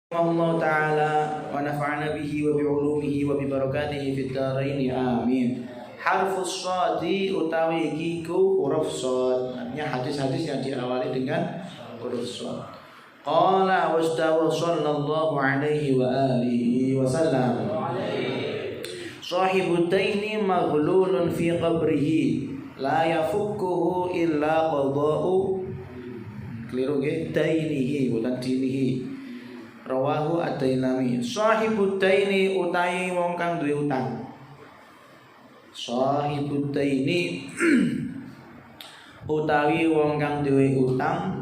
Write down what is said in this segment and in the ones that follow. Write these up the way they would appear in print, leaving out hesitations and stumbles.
Allah Ta'ala wa nafa'ana bihi wa bi'ulumihi wa bibarakatihi fid dharain amin. Harfus shadi utawi iki ku huruf shad. Artinya hadis-hadis yang diawali dengan huruf shad. Qala wastawa sallallahu alaihi wa alihi wa sallam. Sahibut taini maghlulun fi qabrihi la yafukkuhu illa qada'u. Keliru nggih, tainihi bukan dinihi. Rawahu at-Tailami. Sahibut taini utai wong kang duwe utang. Sahibut taini utawi wong kang duwe utang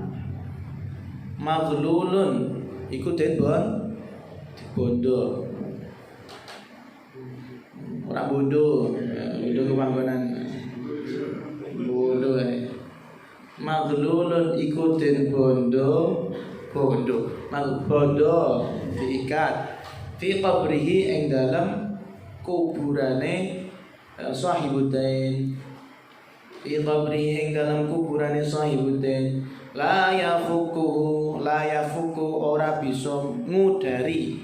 maghlulun iku den bondo. Ora bondo, bondo ku panggonan bondo ae. Maghlulun iku den bondo diikat fi qabrihi ing dalam kuburane sahibutain, fi qabrihi ing dalam kuburane sahibutain. La yafuku ora bisa ngudari.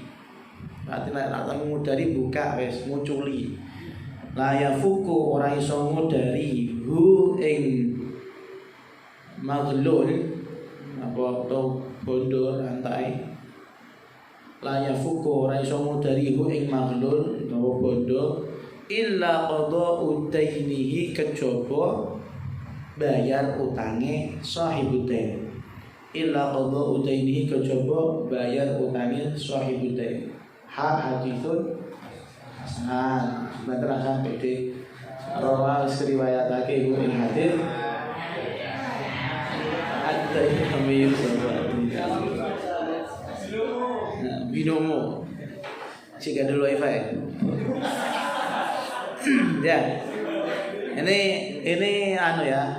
Berarti nek ngudari buka wis nguculi. La yafuku ora iso ngudari hu ing maghlul apa bondo rantai. La yafuku ora iso ngudari hu ing maghlul utawa bondo illa qada'u dainihi kejaba bayar utange sahibutain. Illa qada'u dainihi kejaba bayar utange sahibutain. Haditsun hasan. Sebentar sampai di rawi riwayatake hu ing hadis At-Tailami binomo jika dulu wifi ya ini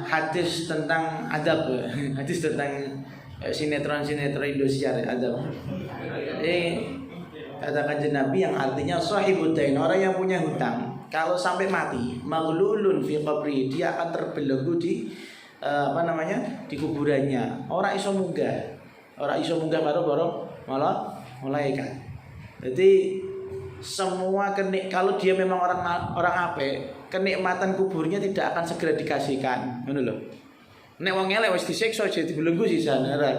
hadis tentang adab, hadis tentang sinetron Indosiar adab. Ini kata Kanjeng Nabi yang artinya sahibutain, orang yang punya hutang kalau sampai mati maghlulun fi qabri, dia akan terbelenggu di di kuburannya. Orang iso munggah karo malah malaikat. Jadi semua kalau dia memang orang apik, kenikmatan kuburnya tidak akan segera dikasihkan, ngono lho. Nek wong elek wis disiksa jadi belenggu sisan, ora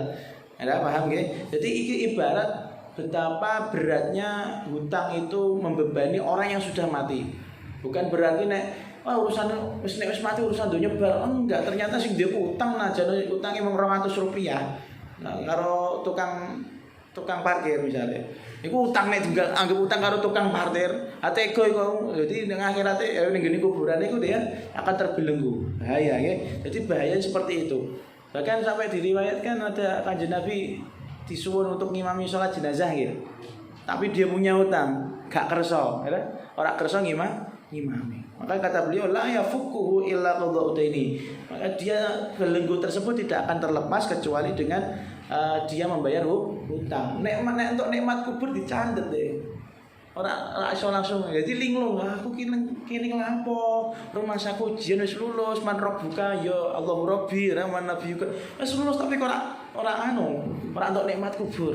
paham nggih? Jadi iki ibarat betapa beratnya hutang itu membebani orang yang sudah mati. Bukan berarti nek urusan wis mati urusan donya bar, enggak, ternyata sing dia utang najane utange mung Rp200. Nah, karo tukang parkir misalnya. Iku utang nek juga anggap utang karo tukang parkir, atego iku. Jadi ning akhirate ning ngene kuburan iku dia akan terbelenggu. Bahaya nggih. Jadi bahaya seperti itu. Bahkan sampai diriwayatkan ada Kanjeng Nabi disuwun untuk ngimami salat jenazah gitu. Tapi dia punya utang, gak kerso, ya. Ora kerso ngimami. Maka kata beliau la yafukuhu illa qada'u daini. Maka dia belenggu tersebut tidak akan terlepas kecuali dengan dia membayar hutang. Nek untuk nikmat kubur dicandet deh. Ora iso langsung. Jadi linglung, aku kene nglapo? Rumah saku ujian wis lulus, man rabbuka ya Allahu rabbi, man nabiyuka. Wis lulus tapi kok ora untuk nikmat kubur.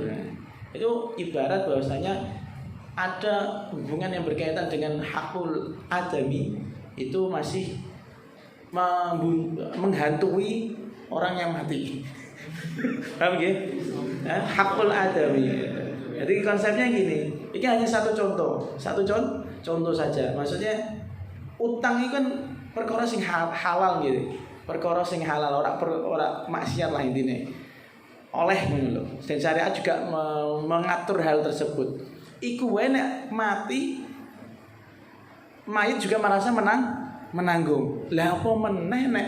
Itu ibarat bahwasanya ada hubungan yang berkaitan dengan hakul adami itu masih menghantui orang yang mati. Paham nggih? Hakul adami. Jadi konsepnya gini, ini hanya satu contoh saja. Maksudnya utang itu kan perkara sing halal gitu. Perkara sing halal, ora maksiat lah intinya. Oleh ngono lho. Dan syariat juga mengatur hal tersebut. Iku wae nek mati mayit juga merasa menanggung. Lah apa meneh nek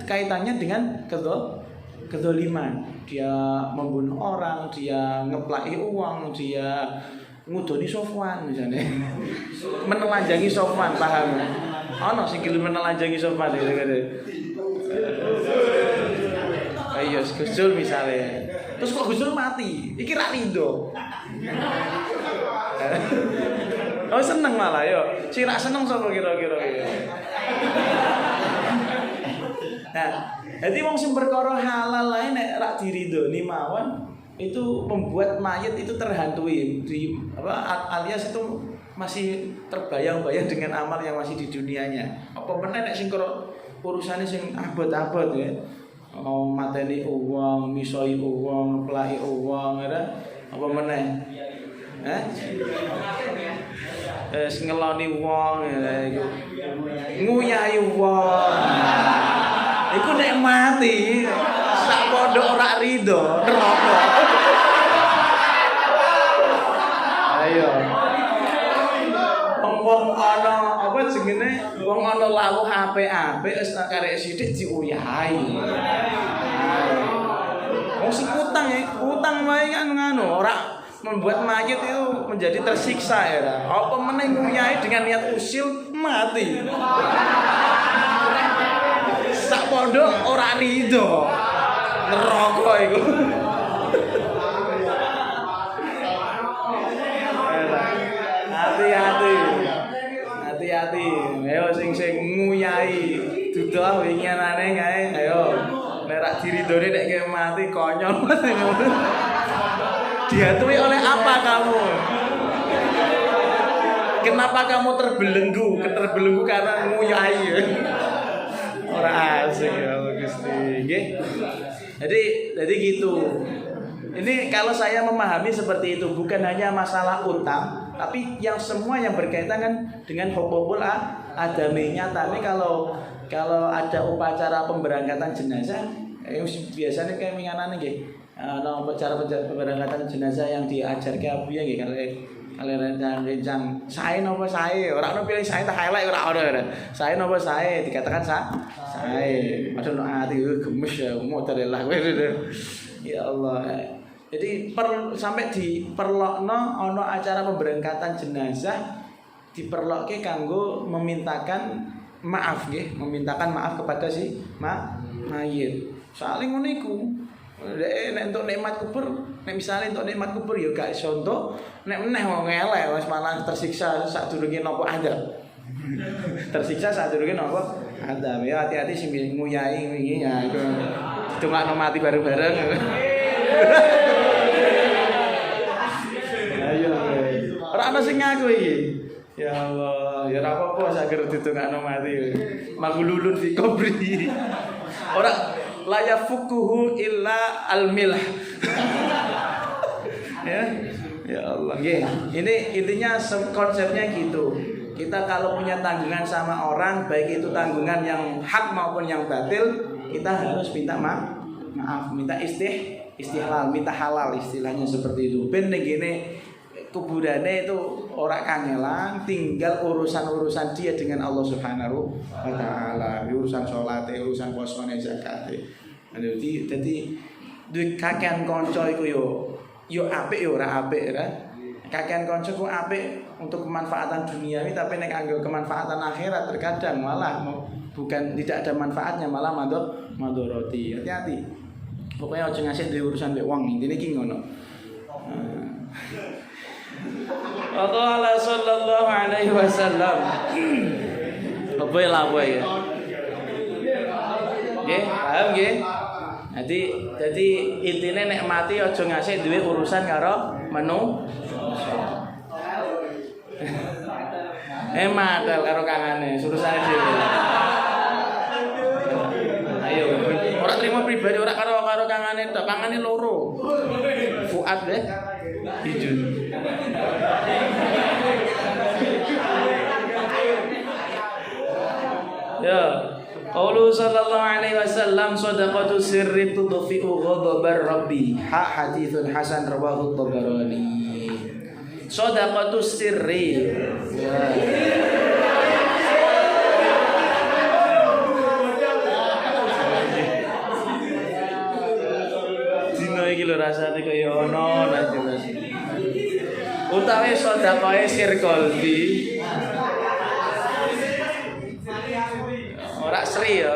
kaitannya dengan kedoliman. Dia membunuh orang, dia ngeplaki uang, dia ngudoni Sofwan misalnya. Menelanjangi Sofwan, paham? Ono sing gelem menelanjangi Sofwan gitu. Ayo Gus Dur misalnya. Terus kok Gus Dur mati? Iki ra rido. Oh seneng malah yo. Si ra seneng sapa kira-kira. Nah, jadi wong sing perkara halal lae nek ra diridoni mawon itu membuat mayat itu terhantui di alias itu masih terbayang-bayang dengan amal yang masih di dunianya. Apa meneh nek sing urusane sing abot-abot ya. Mateni uang, misoi uang, pelai uang, ya. Apa meneh? Ngeloni wong ya iku. Nguyahi wong. Iku nek mati sak pondok ora rido neraka. Ayo. Wong ana apa jenenge? Wong ana lawuh apik-apik wis karek sithik diuyahi. Wong sing utang wae kan ngono, ora membuat mayat itu menjadi tersiksa ya. Apa meneh nguyahi dengan niat usil mati. Sak pondok ora rido. Neraka iku. Hati-hati. Ayo sing nguyahi dudah winginane kae. Ayo. Nek ra diridone nek kowe mati konyol. Dihatui oleh apa kamu? Kenapa kamu terbelenggu karena nguyahi? Ora asik ya Gusti. Nggih. Jadi gitu. Ini kalau saya memahami seperti itu, bukan hanya masalah utang, tapi yang semua yang berkaitan kan dengan hukukul adami. Nyatane kalau ada upacara pemberangkatan jenazah, biasanya kayak minganane nggih. Upacara pemberangkatan jenazah yang diajarkan Abu ya nggih kalau rencang sae napa sae, ora ono pilih sae tak highlight ora ono. Sae napa sae dikatakan sae. Padahal ati gemes ya motorlah kowe. Ya Allah. Jadi sampai diperlokno ono acara pemberangkatan jenazah diperlokke kanggo memintakan maaf nggih, memintakan maaf kepada si mayit. Soale ngono iku. Nek untuk nikmat kubur, nek misale untuk nikmat kubur ya gak iso entuk, nek meneh wong elek wis malah tersiksa sadurunge napa adab. Tersiksa sadurunge napa adab. Ya hati-hati sing nguyahi wingi ya iku. Dongakno mati bareng-bareng. Ayo. Ora ana sing ngaku iki. Ya Allah, ya ora apa-apa sager didongakno mati. Magululun fi qabri. Ora la yafukuhu illa al-milah. Ya Allah. Nggih, ini intinya konsepnya gitu. Kita kalau punya tanggungan sama orang, baik itu tanggungan yang hak maupun yang batil, kita harus minta maaf, minta istihlal, minta halal istilahnya seperti itu. Ben ngene kuburane itu ora kangelan, tinggal urusan-urusan dia dengan Allah Subhanahu wa taala, urusan salate, urusan posone zakate. Dadi duwe kakean kanca iku yo apik yo ora apik ya. Kakean kanca ku apik untuk kemanfaatan duniawi tapi nek kanggo kemanfaatan akhirat terkadang malah bukan tidak ada manfaatnya malah madoroti. Hati-hati. Pokoknya aja ngasih duwe urusan mbek wong, intine iki ngono. Qala sallallahu alaihi wasallam. Apa ya? Nggih, paham nggih? Jadi intine nek mati aja ngasih duwe urusan karo matel karo kangane, urusane dhewe. Ayo, ora terima pribadi ora karo kangane, tok kangane loro. Fuad deh. Hijun. Ya, qaulu sallallahu alaihi wasallam sadaqatu sirri tudfi'u ghadabar rabbi. Haditsun hasan rawahu Tabarani. Sadaqatu sirri. Ya. Dino iki lho rasane kaya ono nek jelas. Utawi sedekahe sir qalbi. Ora sri ya.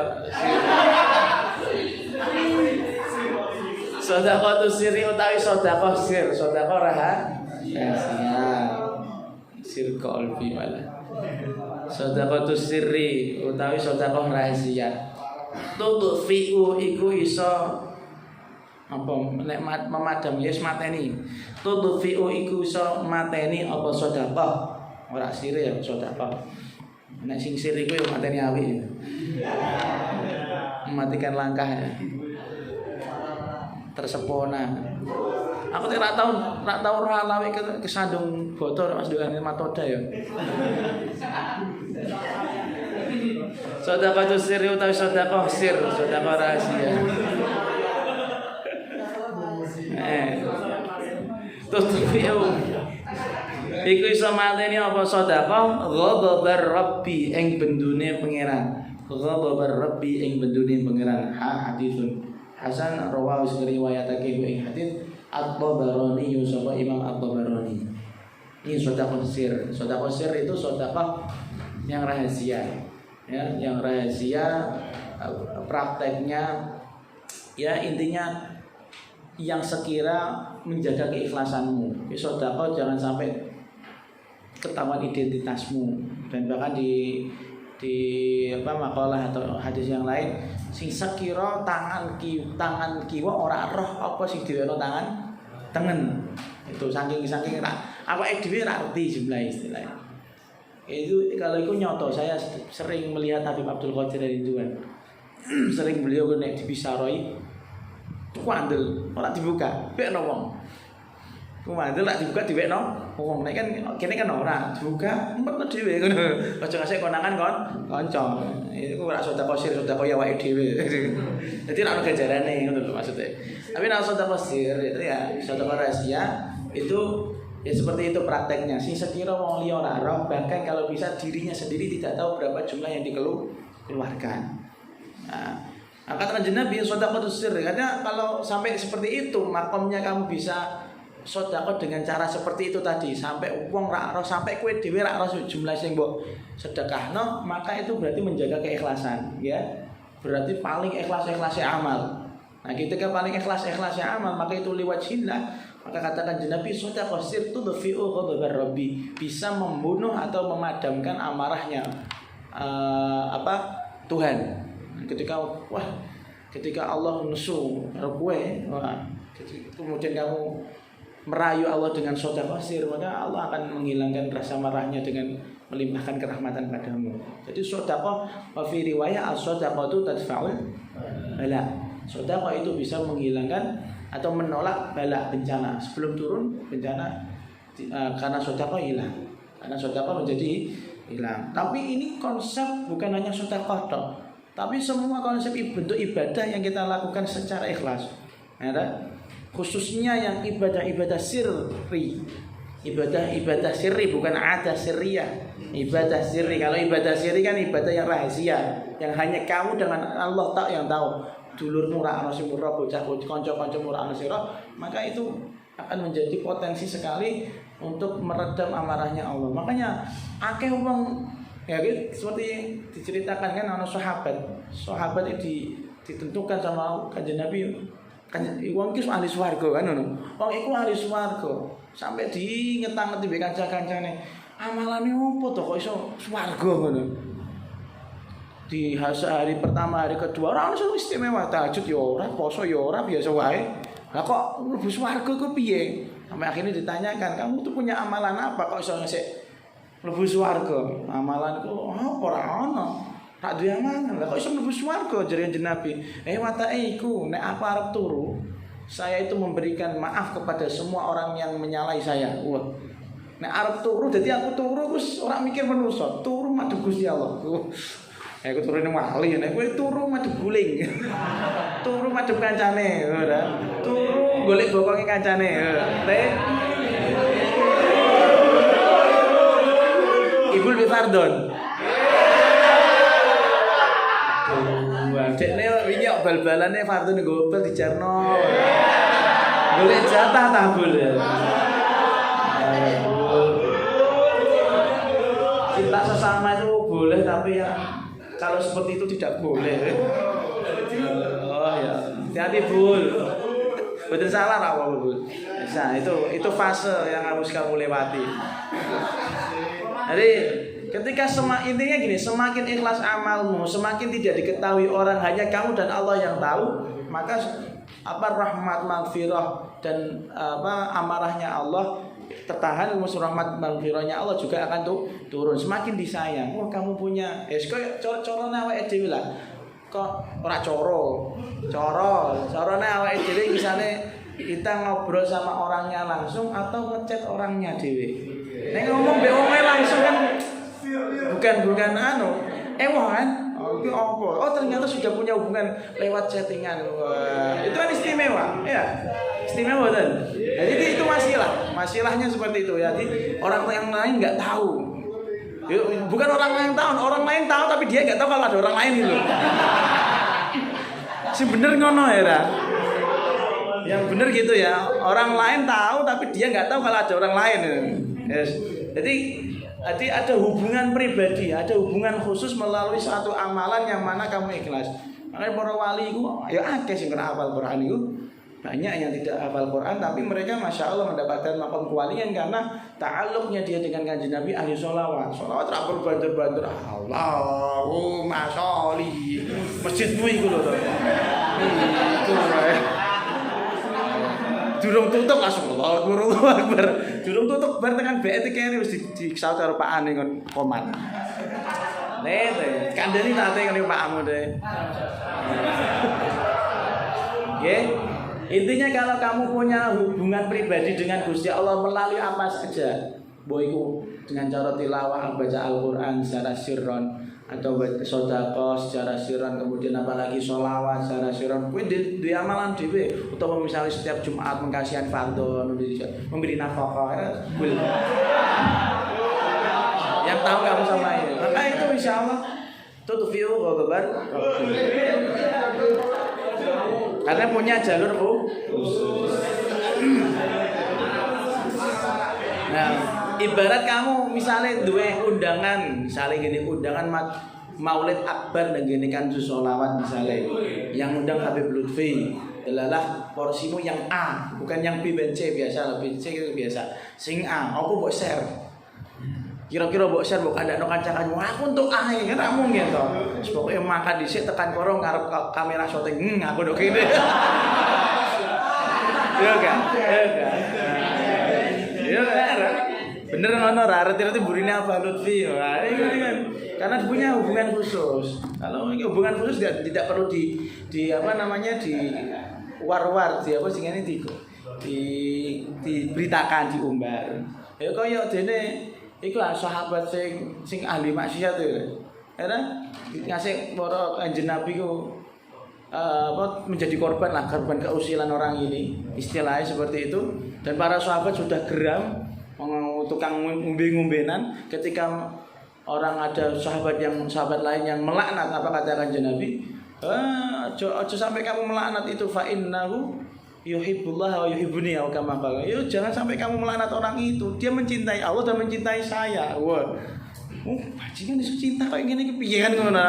Sedekah sirri utawi sedekah sir, sedekah rahasia. Sir qalbi malah. Sedekah sirri utawi sedekah rahasia. Tudfi'u iku iso apa nek memadam yes mateni. Tudfi'u iku iso mateni apa sedekah. Ora sire ya sedekah. Nek sing sire iku yo mateni awik. Mematikan langkah ya. Tersepona. Aku tidak tahu ora lawe kesandung botol Mas dengan matoda ya. Sedekah itu sir utawi sedekah sir, sedekah rahasia. Tutupiu. Iku iso mateni apa sedekah ghadabar rabbi ing bendune pangeran. Ghadabar rabbi ing bendune pangeran. Haditsun Hasan rawahu riwayatake ing hadits At-Tabarani sapa Imam At-Tabarani. Ini sedekah sir. Sedekah sir itu sedekah yang rahasia. Ya, yang rahasia prakteknya ya intinya yang sekira menjaga keikhlasanmu. Sedekah jangan sampai ketahuan identitasmu dan bahkan di makalah atau hadis yang lain sing sekira tangan kiwa ora roh apa sing diweno tangan itu saking apa dhewe ora ngerti jumlah istilahnya. Itu kalau itu nyoto saya sering melihat Habib Abdul Qadir Ridwan. Sering beliau nek dibisaroi kuandel ora dibuka bekno wong. Kuandel ora dibuka diwekno wong. Nek kan kene kan ora dibuka empet dhewe ngono. Aja ngasih konangan kon kanca. Iku ora sedekah sir sedekah ya awake dhewe. Dadi ora ono ganjarane ngono lho maksudnya. Tapi nek sedekah sir itu ya sedekah rahasia itu ya seperti itu prakteknya. Sing sekira wong liya ora roh, bahkan kalau bisa dirinya sendiri tidak tahu berapa jumlah yang dikeluarkan. Nah, kata Nabi sedekahus sir katanya kalau sampai seperti itu makomnya kamu bisa sedekah dengan cara seperti itu tadi sampai wong ra roh sampai kowe dhewe ra roh jumlah sing mbok sedekahno, maka itu berarti menjaga keikhlasan ya. Berarti paling ikhlas-ikhlasnya amal. Nah, ketika paling ikhlas-ikhlasnya amal maka itu liwat cinta. Maka katakan Nabi sedekah sir tudfi'u ghadabar rabbi, bisa membunuh atau memadamkan amarahnya Tuhan. Ketika Allah nesu kowe, kemudian kamu merayu Allah dengan sedekah sir, maka Allah akan menghilangkan rasa marahnya dengan melimpahkan kerahmatan padamu. Jadi sedekah fi riwayat as-sadaqatu tadfa'ul bala. Sedekah itu bisa menghilangkan atau menolak bala bencana sebelum turun bencana karena sedekah hilang. Karena sedekah menjadi hilang. Tapi ini konsep bukan hanya sedekah tok, tapi semua konsep bentuk ibadah yang kita lakukan secara ikhlas. Ada khususnya yang ibadah-ibadah sirri. Ibadah sirri bukan ada sirriyah. Ibadah sirri. Kalau ibadah sirri kan ibadah yang rahasia, yang hanya kamu dengan Allah tak yang tahu. Dulurmu ra ana sing ora bocah kanca-kancamu ora ana sira, maka itu akan menjadi potensi sekali untuk meredam amarahnya Allah. Makanya akeh wong ya seperti diceritakan kan ana sahabat itu ditentukan sama Kanjeng Nabi kan wong iki ahli swarga kan ngono. Wong iku ahli swarga sampai dingetang-ngeti mbek kanca-kancane. Amalane opo to kok iso swarga ngono. Di hari pertama, hari kedua orang ono istimewa, tahajud ya ora, poso ya ora, biasa wae. Lah kok mlebu swarga ku piye? Sampai akhirnya ditanyakan, kamu tuh punya amalan apa kok iso ngesek mlebu swarga? Amalanku ora ono. Tak duwe amalan. Lah kok iso mlebu swarga jare Nabi? Watake iku nek aku arep turu, saya itu memberikan maaf kepada semua orang yang menyalahi saya. Wah. Nek arep turu dadi aku turu wis ora mikir manusa, turu madhep Gusti Allah. Aku turun wali, aku turu madhep guling, turu madhep kancane, turu golek bokonge kancane. Ibu lebih fardon. Dekne wingi bal-balane fardon gobel dijarno. Golek jatah tabul. Cinta sesama itu boleh tapi ya kalau seperti itu tidak boleh. Oh ya, hati-hati Bul. Betul salah apa Bul? Nah, itu fase yang harus kamu lewati. Jadi ketika intinya gini, semakin ikhlas amalmu, semakin tidak diketahui orang, hanya kamu dan Allah yang tahu, maka rahmat, maghfirah dan amarahnya Allah tertahan, musuh rahmat maghfirahnya Allah juga akan turun. Semakin disayang. Oh, kamu punya koyo corone awake dhewe lah. Kok ora corone awake dhewe misale kita ngobrol sama orangnya langsung atau ngechat orangnya dhewe. Nek ngomong mbek wong langsung kan bukan kan? Oh, apa? Oh, ternyata sudah punya hubungan lewat chattingan. Wah, itu kan istimewa, ya. Istimewa kan? Jadi itu masalahnya seperti itu. Jadi orang yang lain nggak tahu. Bukan orang lain tahu tapi dia nggak tahu kalau ada orang lain gitu. Si bener ngono ya. Yang bener gitu ya. Orang lain tahu tapi dia nggak tahu kalau ada orang lain. Yes. Jadi ada hubungan pribadi, ada hubungan khusus melalui satu amalan yang mana kamu ikhlas. Makanya para wali itu, ya akeh sing kena hafal Quran itu. Banyak yang tidak hafal Quran tapi mereka Masya Allah mendapatkan maqam kewalian karena ta'alluqnya dia dengan kanjeng Nabi ahli sholawat. Sholawat rapor banter-banter Allahumma sholli. Masjidmu itu loh. Itu durung tutup langsung Allahu Akbar. Durung tutup bar tekan BET kene wis disaut karo Pak Ane kon koman. Nete, kandhani nate kene Pakmu deh. Oke. Intinya kalau kamu punya hubungan pribadi dengan Gusti Allah melalui apa saja, boiku dengan cara tilawah baca Al-Qur'an secara sirron atau sedekah secara sirron, kemudian apalagi sholawat secara sirron, kuwi di amalan dhewe utawa misalnya setiap Jumat mengkasihan fardhu, memberi nafkah, yang tahu kamu sama ini. Maka itu insyaallah tutfi'u ghadaban karena punya jalur khusus. Nah, ibarat kamu misalnya duwe undangan, misalnya gini undangan Maulid Akbar dan gini kan sholawat misalnya, yang undang Habib Lutfi, adalah porsimu yang A, bukan yang B dan C biasa, B C itu biasa. Sing A, aku mau share. Kira-kira mbok share mbok kandakno kanca-kancamu aku untuk ae kan ra mungkin to. Wis pokoke makan dhisik tekan karo ngarep kamera syuting. Aku ndok kene. Iya kan? Iya kan? Bener ngono ra arti-arti burine apa Lutfi. Wah, itu kan. Karena punya hubungan khusus. Kalau hubungan khusus tidak perlu di war-war, apa sing ngene diberitakan, diumbar. Ya koyo dene iku sahabat sing ahli maksiat itu. Era ngasih para kanjeng Nabi ku menjadi korban keusilan orang ini. Istilahnya seperti itu. Dan para sahabat sudah geram tukang ngombe-ngombenan ketika ada sahabat lain yang melaknat apa kata kanjeng Nabi? Aja sampai kamu melaknat itu fa innahu yuhibbullah wa yuhibbuni atau kama qala. Yo jangan sampai kamu melaknat orang itu. Dia mencintai Allah dan mencintai saya. Wah. Bajingan iso cinta kok ngene iki piye kan ngono.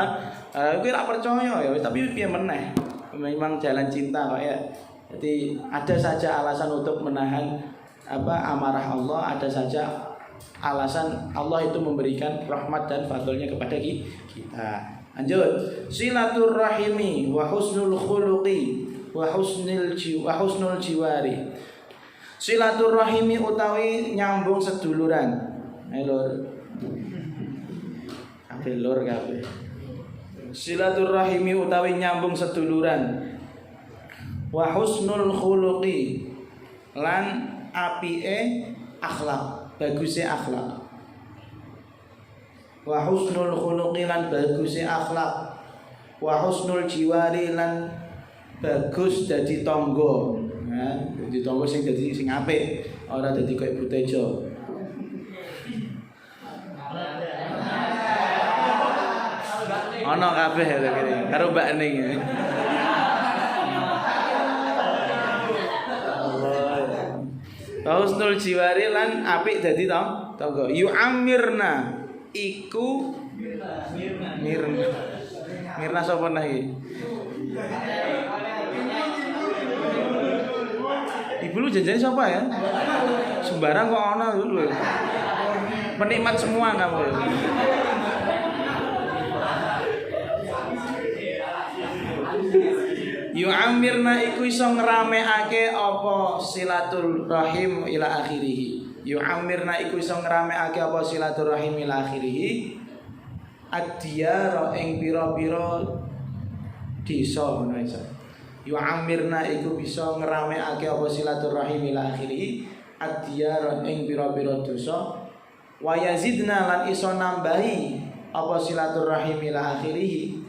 Kowe ora percaya ya, tapi piye meneh. Memang jalan cinta kok ya. Jadi ada saja alasan untuk menahan amarah Allah, ada saja alasan Allah itu memberikan rahmat dan fadlnya kepada kita. Lanjut. Silaturrahimi wa husnul khuluqi wa husnul jiwari. Silaturrahimi utawi nyambung seduluran. Lur. Kabeh lur kabeh. Silaturrahimi utawi nyambung seduluran. Wa husnul khuluqi lan apike akhlak, baguse akhlak. Wa husnul khuluqi lan baguse akhlak. Wa husnul jiwari lan bagus dadi tangga. Nah, dadi tangga sing apik, ora dadi koyo butejo. Ana kabeh kene karo Mbak Ning. Husnul jiwari lan apik dadi tangga. Yu'ammirna iku Mirna sapa iki? Ibu lu janjane siapa ya? Sembarang kok ana dulu. Penikmat semua kamu. yu'amirna iku iso ngerameake apa silaturahim ila akhirih. Yu'amirna iku iso ngerameake apa silaturahim ila akhirih. Ad-diyara ing pira-pira desa ngono iso. Yu'amirna iku bisa ngerameake apa silaturahim ila akhirih. Ad-diyara ing pira-pira desa. Wa yazidna lan iso nambahi apa silaturahim ila akhirih.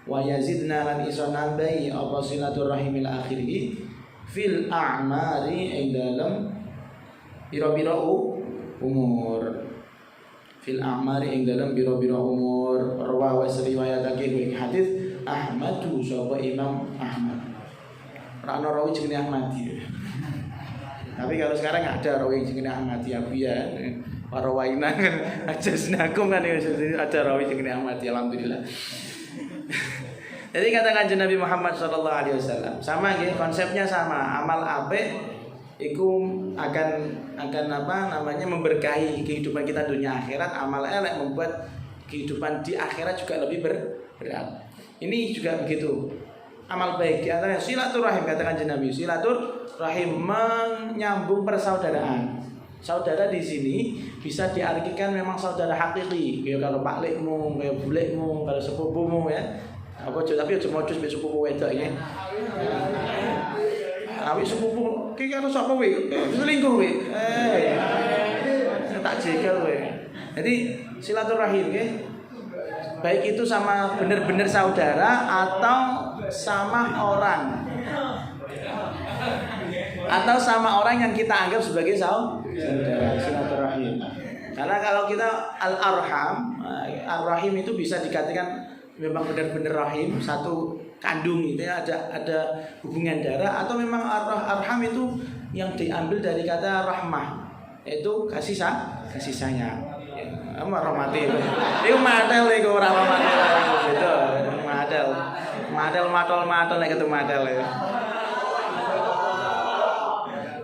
Wa yazidna lan iso nambahi apa silaturahim ila akhirih fil a'mari ing dalem pira-pira umur. Fil a'mari ing dalem pira-pira umur. Rawahu riwayatake ing hadis Ahmadu sapa Imam Ahmad. Ora ana rawi jenenge Ahmadi. Tapi kalau sekarang ada rawi jenenge Ahmadi Abu ya. Para waina aja senakum kan ada rawi jenenge Ahmadi alhamdulillah. Jadi kata Kanjeng Nabi Muhammad sallallahu alaihi wasallam, sama nggih konsepnya sama. Amal apik iku akan apa namanya memberkahi kehidupan kita dunia akhirat. Amal elek membuat kehidupan di akhirat juga lebih berat. Ini juga begitu. Amal baik di antaranya silaturahim, kata Kanjeng Nabi. Silaturahim menyambung persaudaraan. Saudara di sini bisa diartikan memang saudara hakiki. Kayak kalau paklikmu, kayak bulekmu, kalau sepupumu ya. Aku tapi aja modus mbek sepupu wedok ya. Awik sepupu ki karo sapa kowe? Selingkuh kowe. Tak jegal kowe. Jadi silaturahim nggih. Baik itu sama benar-benar saudara atau sama orang. Atau sama orang yang kita anggap sebagai saudara, silaturahim. Karena kalau kita al-arham, ar-rahim itu bisa dikatakan memang benar-benar rahim, satu kandung itu ya, ada hubungan darah, atau memang arham itu yang diambil dari kata rahmah, itu kasih sayang. Rahmati itu. Itu madel itu ora rahmati itu. Madel matol nek ketemu madel ya.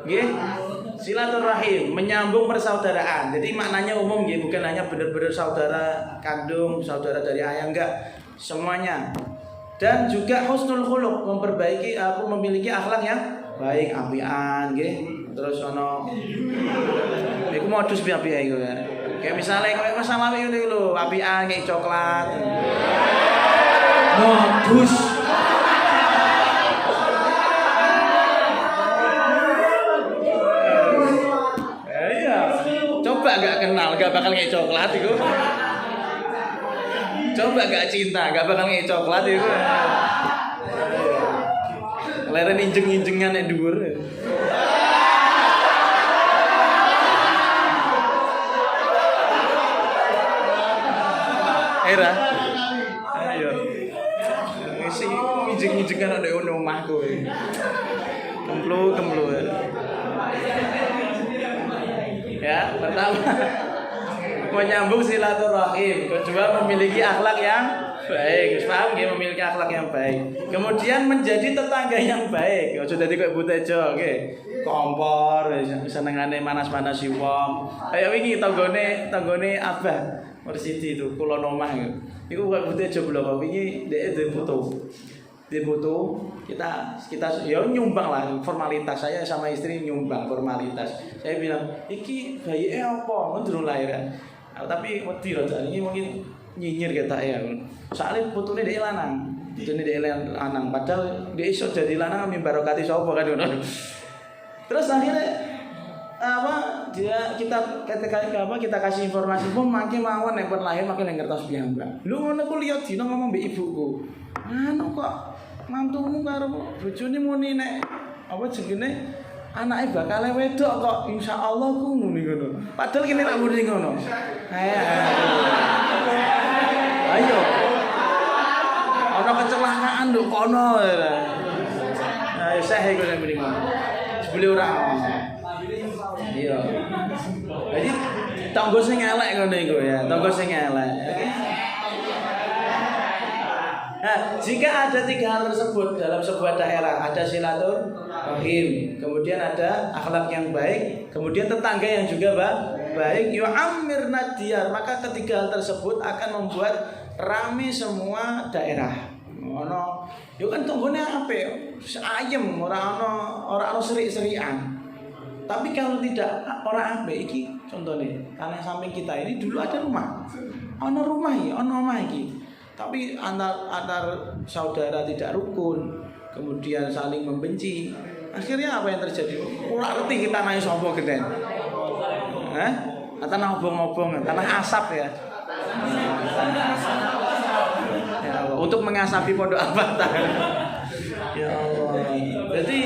Nggih. Silaturahim menyambung persaudaraan. Jadi maknanya umum nggih, bukan hanya benar-benar saudara kandung, saudara dari ayah, enggak. Semuanya. Dan juga husnul khuluq, memiliki akhlak yang baik, apian nggih. Terus ono iku modus piye-piye iku ya. Kayak misalnya kowe masalah iki lho, apian kayak coklat. Modus. Coba gak kenal, gak bakal ngek coklat itu. Coba gak cinta, gak bakal ngek coklat itu. Leren injeng-injengan yang dhuwur. Era. Ayo. Isi injeng-injengan ada di omahku. Kemplu. Ya, pertama menyambung silaturahim, kedua memiliki akhlak yang baik. Paham nggih, memiliki akhlak yang baik. Kemudian menjadi tetangga yang baik. Aja dadi koyo butejo nggih. Kompor, senengane manas-manasi wong. Kayak wingi tanggone Abah Mursidi itu kulon omah iku. Iku koyo butejo blok wingi dhek di foto kita ya nyumbang lah formalitas. Saya sama istri nyumbang formalitas. Saya bilang iki bayi apa ndurung lahir ya. Tapi wedi rada iki mungkin nyinyir ketak ya. Soalnya fotone dhek lanang. Fotone dhek lanang padahal dhek iso dadi lanang min barokati sapa kan ngono. Terus akhirnya kita kasih informasi pun makin mawon nek pun lahir makin ngertos piyambak. Lu ngono ku liya dina ngomong mbek ibuku. Anu kok mantumu karo bojone muni nek apa jenenge anake bakal wedok kok insyaallah ku muni ngono. Padahal kene tak muni ngono. Ayo. Ana kecelakaan nduk kono. Ayo sae iku nek muni ngono. Sebule ora. Iya. Jadi tanggo sing elek ngono iku ya, tanggo sing elek. Nah, jika ada tiga hal tersebut dalam sebuah daerah, ada silaturahim, kemudian ada akhlak yang baik, kemudian tetangga yang juga baik, yu'ammirna diyar, maka ketiga hal tersebut akan membuat ramai semua daerah. Ono Yo kan tanggane apik, ayem ora ono serik-serikan. Tapi kalau tidak orang apik iki contohnya tanah samping kita ini dulu ada rumah. Ono rumah ya, ono omah iki. Tapi antar saudara tidak rukun, kemudian saling membenci. Akhirnya apa yang terjadi? Ora ngerti kita naik sapa geden. Tanah obong-obong, tanah asap ya. Ya Allah, untuk mengasapi pondok Al-Fatah. Ya Allah. Jadi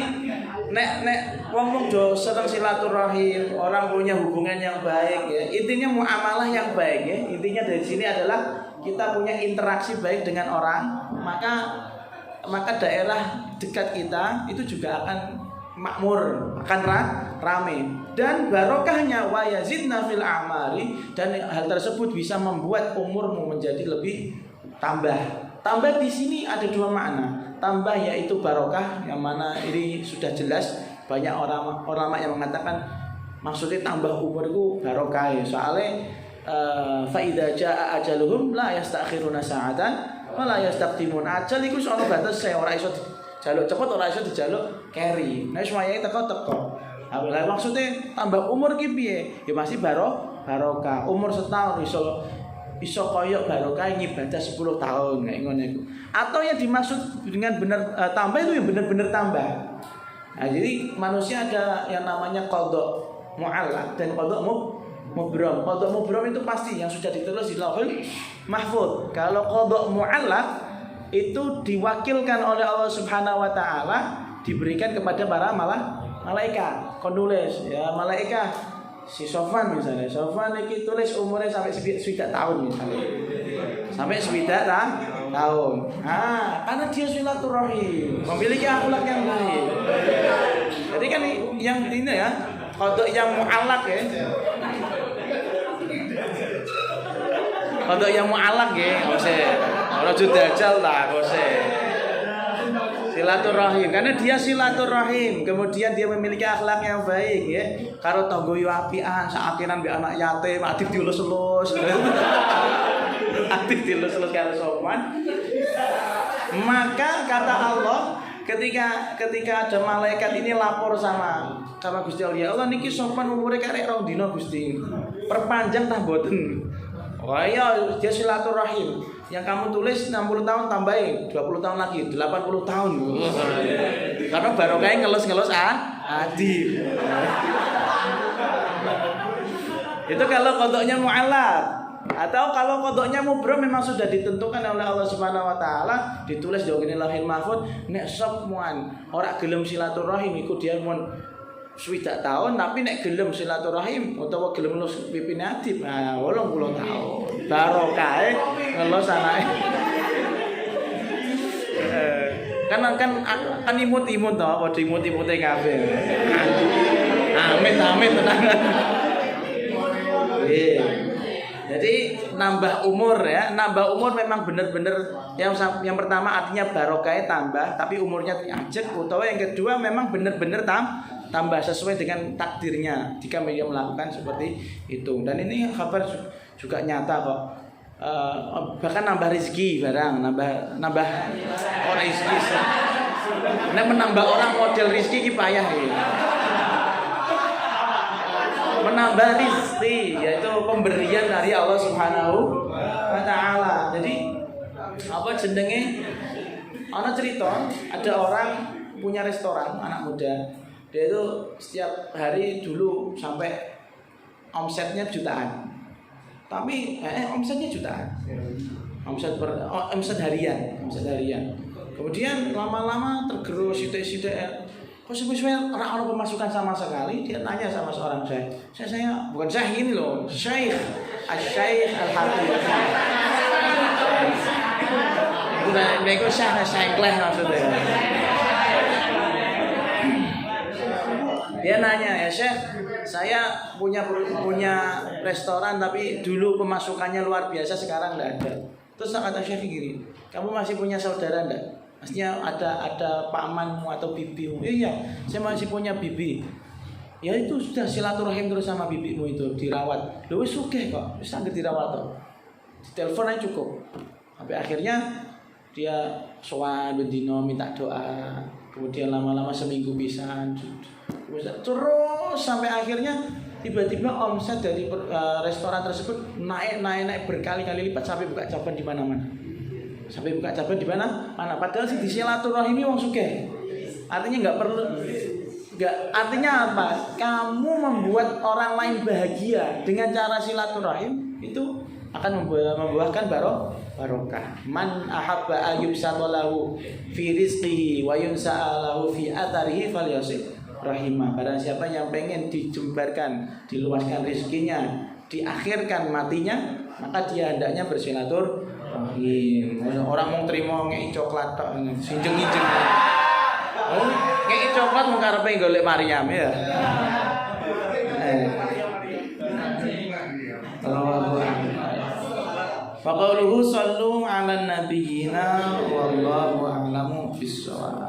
nek wong do seneng silaturahim, orang punya hubungan yang baik ya. Intinya muamalah yang baik ya. Intinya dari sini adalah kita punya interaksi baik dengan orang, maka daerah dekat kita itu juga akan makmur, akan rame. Dan barokahnya wa yazidna fil a'mari, dan hal tersebut bisa membuat umurmu menjadi lebih tambah. Tambah di sini ada dua makna. Tambah yaitu barokah, yang mana ini sudah jelas banyak orang ulama yang mengatakan maksudnya tambah umur itu barokah ya. Soalnya fa idza jaa ajaluhum la yastakhiruna sa'atan wa la yastaqdimun. Ajal iku ono batas ora iso jaluk cepet, ora iso dijaluk keri. Nek semuanya teko-teko. Lah maksudnya tambah umur ki piye? Ya masih barokah. Umur setahun iso koyok barokah ngibadah 10 tahun kayak ngono iku. Atau yang dimaksud dengan benar tambah itu yang benar-benar tambah. Nah, jadi manusia ada yang namanya qadha mu'allaq dan qadha mubram. Qadha mubram itu pasti yang sudah ditulis di Lauhul Mahfuz. Kalau qadha mu'allaq itu diwakilkan oleh Allah Subhanahu wa taala, diberikan kepada para malaikat. Konulis ya malaikat si Sofwan misalnya, Sofwan iki tulis umurnya sampai 9 tahun misalnya, sampai 9 tahun. Karena dia silaturahim, memiliki akhlak yang baik. Jadi kan yang ini ya, kodok yang mu'allaq ya, kodok yang mu'allaq ya, kalau sudah dajal lah, silaturahim, karena dia silaturahim, kemudian dia memiliki akhlak yang baik ya. Karo tanggo yo apian, sakiran mbek anak yatim, adit dielus-elus. Adit dielus-elus karo sopan. Maka kata Allah, ketika ada malaikat ini lapor sama Gusti Allah, ya Allah niki sopan umure karek 2 dina Gusti. Perpanjang tah mboten. Wah iya dia silaturahim. Yang kamu tulis 60 tahun tambahin 20 tahun lagi 80 tahun. Karena barokahnya ngelus-ngelus adil. Itu kalau kodoknya mu'allaq. Atau kalau kodoknya mubram memang sudah ditentukan oleh Allah Subhanahu wa taala, ditulis di Lauhul Mahfuz, nek sop muan ora gelem silaturahim iku dia mun 7 tahun, tapi nek gelem silaturahim utawa gelem ngelus pipi adib 80 tahun. Barokahe ngelus anake. Kan imut-imut to, padha imut-imute kabeh. Amin tenan. Jadi nambah umur ya, nambah umur memang benar-benar yang pertama artinya barokahnya tambah, tapi umurnya diajak. Utawa yang kedua memang benar-benar tambah sesuai dengan takdirnya jika dia melakukan seperti itu. Dan ini kabar juga nyata kok. Bahkan nambah rezeki barang, nambah orang rezeki. Nah, menambah orang model rezeki ki payah ya. Menambah rizki yaitu pemberian dari Allah Subhanahu wa taala. Jadi apa jenenge? Ana cerita, ada orang punya restoran, anak muda. Dia itu setiap hari dulu sampai omsetnya jutaan. Tapi omsetnya jutaan. Omset harian. Kemudian lama-lama tergerus sithik-sithik. Kok sebenarnya orang pemasukan sama sekali. Dia tanya sama seorang saya bukan syekh ini loh, Syekh Al-Hatib. Bukan nego syekh maksudnya. Dia nanya, ya Syekh, saya punya restoran tapi dulu pemasukannya luar biasa, sekarang enggak ada. Terus kata Syekh gini, kamu masih punya saudara enggak? Maksudnya ada pamanmu atau bibimu. Iya, saya masih punya bibi. Ya itu sudah silaturahim terus sama bibimu itu, dirawat. Loh wis sugih kok, wis sanget dirawat to. Ditelepon aja cukup. Sampai akhirnya dia sowan bendino minta doa, kemudian lama-lama seminggu pisan, terus sampai akhirnya tiba-tiba omset dari restoran tersebut naik berkali-kali lipat sampai buka cabang di mana-mana. Sampai buka cabang di mana? Padahal sih di silaturahimi wong sugih. Artinya artinya apa? Kamu membuat orang lain bahagia dengan cara silaturahim itu akan membuahkan barokah. Man ahabba ayyubsatalahu fi rizqihi wa yunsa'alahu fi atharihi falyasih rahimah. Barang siapa yang pengen dijembarkan, diluaskan rezekinya, diakhirkan matinya, maka dia hendaknya bersilaturahim. Orang mau terima ngei coklat tok, sinjeng-injeng. Ngei coklat mung karepe golek Maryam ya. Faqauluhu sallu ala nabiyyina wallahu a'lamu bis-shawab.